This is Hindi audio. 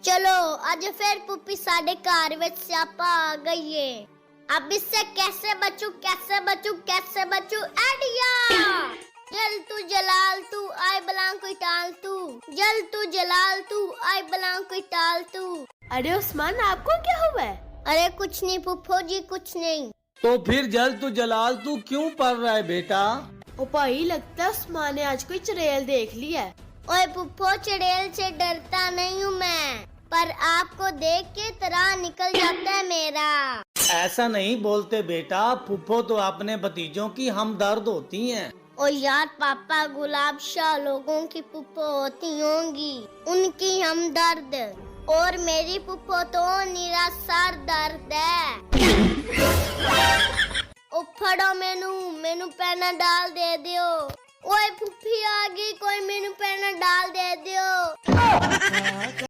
चलो आज फिर पुप्पी साडे घर विच स्यापा आ गई है। अब इससे कैसे बचूं कैसे बचूं कैसे बचूं? आइडिया! जल तू जलाल तू आई बलांग कोई टाल तू, जल तू जलाल तू आई बलांग कोई टाल तू। अरे उस्मान, आपको क्या हुआ है? अरे कुछ नहीं पुप्पो जी, कुछ नहीं। तो फिर जल तू जलाल तू क्यों पढ़ रहा है बेटा? ओ भाई, लगता है उस्मान ने आज कोई चुड़ैल देख लिया है। ओए पुप्पो, चुड़ैल से डरता नहीं हूँ मैं, पर आपको देख के तरह निकल जाता है मेरा। ऐसा नहीं बोलते बेटा, फुफ्फो तो अपने भतीजों की हमदर्द होती हैं। ओ यार पापा, गुलाब शाह लोगों की पुप्पो होती होंगी, उनकी हमदर्द, और मेरी पुप्पो तो निराशार दर्द है। ओ फड़ो मेनू पैना डाल दे दियो। ओए फुफी आ गई, कोई मेनू पैना डाल दे दियो।